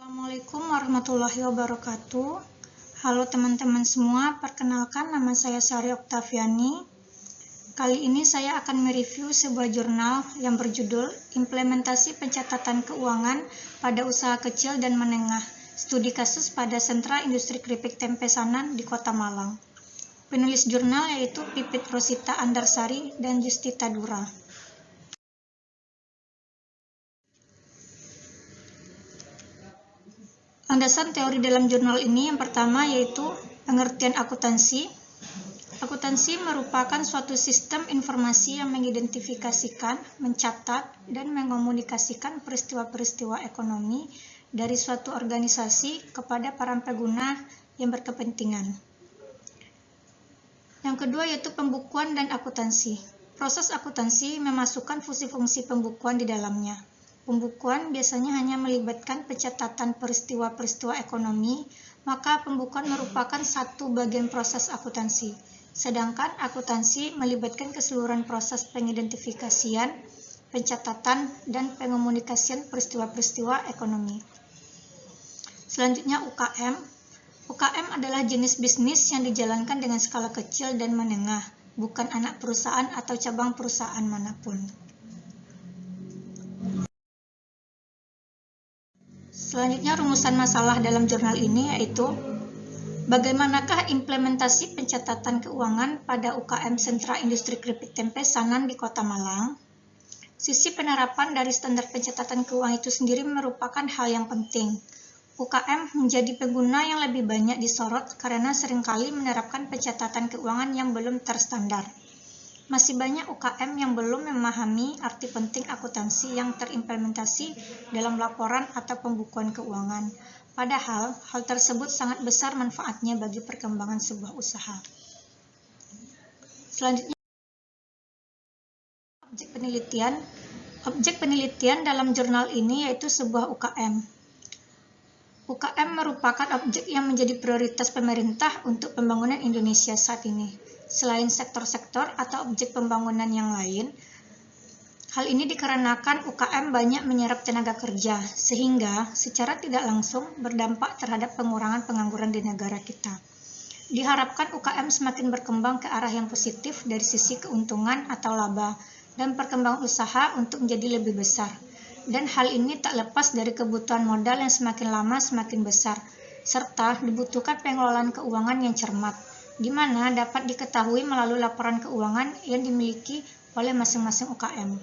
Assalamualaikum warahmatullahi wabarakatuh. Halo teman-teman semua, perkenalkan nama saya Sari Oktaviani. Kali ini saya akan mereview sebuah jurnal yang berjudul Implementasi Pencatatan Keuangan pada Usaha Kecil dan Menengah, Studi Kasus pada Sentra Industri Keripik Tempe Sanan di Kota Malang. Penulis jurnal yaitu Pipit Rosita Andarsari dan Justita Dura. Landasan teori dalam jurnal ini yang pertama yaitu pengertian akuntansi. Akuntansi merupakan suatu sistem informasi yang mengidentifikasikan, mencatat, dan mengomunikasikan peristiwa-peristiwa ekonomi dari suatu organisasi kepada para pengguna yang berkepentingan. Yang kedua yaitu pembukuan dan akuntansi. Proses akuntansi memasukkan fungsi-fungsi pembukuan di dalamnya. Pembukuan biasanya hanya melibatkan pencatatan peristiwa-peristiwa ekonomi, maka pembukuan merupakan satu bagian proses akuntansi. Sedangkan akuntansi melibatkan keseluruhan proses pengidentifikasian, pencatatan, dan pengomunikasian peristiwa-peristiwa ekonomi. Selanjutnya UKM. UKM adalah jenis bisnis yang dijalankan dengan skala kecil dan menengah, bukan anak perusahaan atau cabang perusahaan manapun. Selanjutnya rumusan masalah dalam jurnal ini yaitu bagaimanakah implementasi pencatatan keuangan pada UKM Sentra Industri Keripik Tempe Sanan di Kota Malang. Sisi penerapan dari standar pencatatan keuangan itu sendiri merupakan hal yang penting. UKM menjadi pengguna yang lebih banyak disorot karena seringkali menerapkan pencatatan keuangan yang belum terstandar. Masih banyak UKM yang belum memahami arti penting akuntansi yang terimplementasi dalam laporan atau pembukuan keuangan. Padahal, hal tersebut sangat besar manfaatnya bagi perkembangan sebuah usaha. Selanjutnya, objek penelitian dalam jurnal ini yaitu sebuah UKM. UKM merupakan objek yang menjadi prioritas pemerintah untuk pembangunan Indonesia saat ini. Selain sektor-sektor atau objek pembangunan yang lain, hal ini dikarenakan UKM banyak menyerap tenaga kerja, sehingga secara tidak langsung berdampak terhadap pengurangan pengangguran di negara kita. Diharapkan UKM semakin berkembang ke arah yang positif dari sisi keuntungan atau laba, dan perkembangan usaha untuk menjadi lebih besar. Dan hal ini tak lepas dari kebutuhan modal yang semakin lama semakin besar, serta dibutuhkan pengelolaan keuangan yang cermat, di mana dapat diketahui melalui laporan keuangan yang dimiliki oleh masing-masing UKM.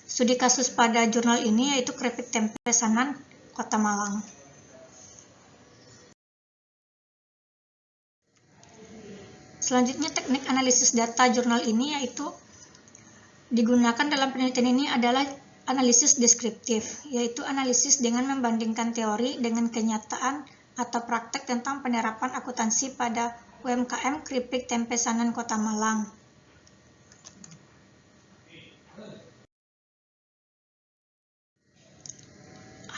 Studi kasus pada jurnal ini yaitu Keripik Tempe Sanan, Kota Malang. Selanjutnya teknik analisis data jurnal ini yaitu digunakan dalam penelitian ini adalah analisis deskriptif, yaitu analisis dengan membandingkan teori dengan kenyataan atau praktek tentang penerapan akuntansi pada UMKM Keripik Tempe Sanan Kota Malang.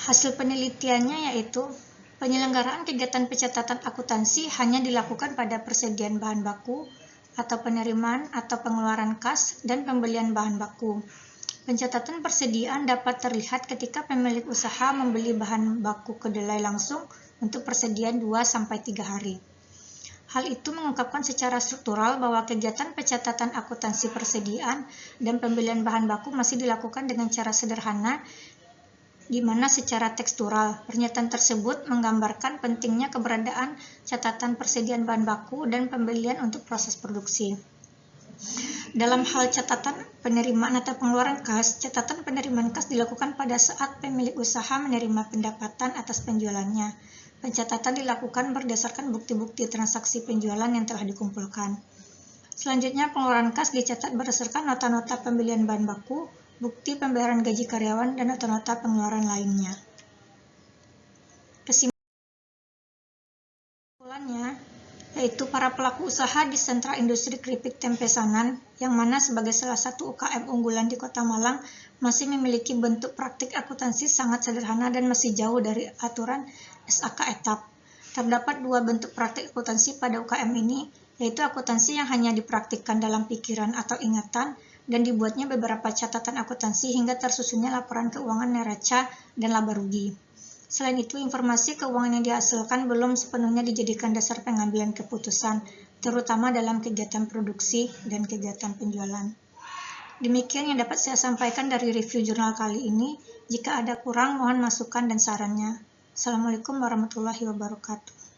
Hasil penelitiannya yaitu penyelenggaraan kegiatan pencatatan akuntansi hanya dilakukan pada persediaan bahan baku atau penerimaan atau pengeluaran kas dan pembelian bahan baku. Pencatatan persediaan dapat terlihat ketika pemilik usaha membeli bahan baku kedelai langsung untuk persediaan 2-3 hari. Hal itu mengungkapkan secara struktural bahwa kegiatan pencatatan akuntansi persediaan dan pembelian bahan baku masih dilakukan dengan cara sederhana, di mana secara tekstural, pernyataan tersebut menggambarkan pentingnya keberadaan catatan persediaan bahan baku dan pembelian untuk proses produksi. Dalam hal catatan penerimaan atau pengeluaran kas, catatan penerimaan kas dilakukan pada saat pemilik usaha menerima pendapatan atas penjualannya. Pencatatan dilakukan berdasarkan bukti-bukti transaksi penjualan yang telah dikumpulkan. Selanjutnya, pengeluaran kas dicatat berdasarkan nota-nota pembelian bahan baku, bukti pembayaran gaji karyawan, dan nota-nota pengeluaran lainnya. Kesimpulannya, yaitu para pelaku usaha di Sentra Industri Keripik Tempe Sanan, yang mana sebagai salah satu UKM unggulan di Kota Malang, masih memiliki bentuk praktik akuntansi sangat sederhana dan masih jauh dari aturan SAK etap. Terdapat dua bentuk praktik akuntansi pada UKM ini, yaitu akuntansi yang hanya dipraktikkan dalam pikiran atau ingatan, dan dibuatnya beberapa catatan akuntansi hingga tersusunnya laporan keuangan neraca dan laba rugi. Selain itu, informasi keuangan yang dihasilkan belum sepenuhnya dijadikan dasar pengambilan keputusan, terutama dalam kegiatan produksi dan kegiatan penjualan. Demikian yang dapat saya sampaikan dari review jurnal kali ini. Jika ada kurang, mohon masukan dan sarannya. Assalamualaikum warahmatullahi wabarakatuh.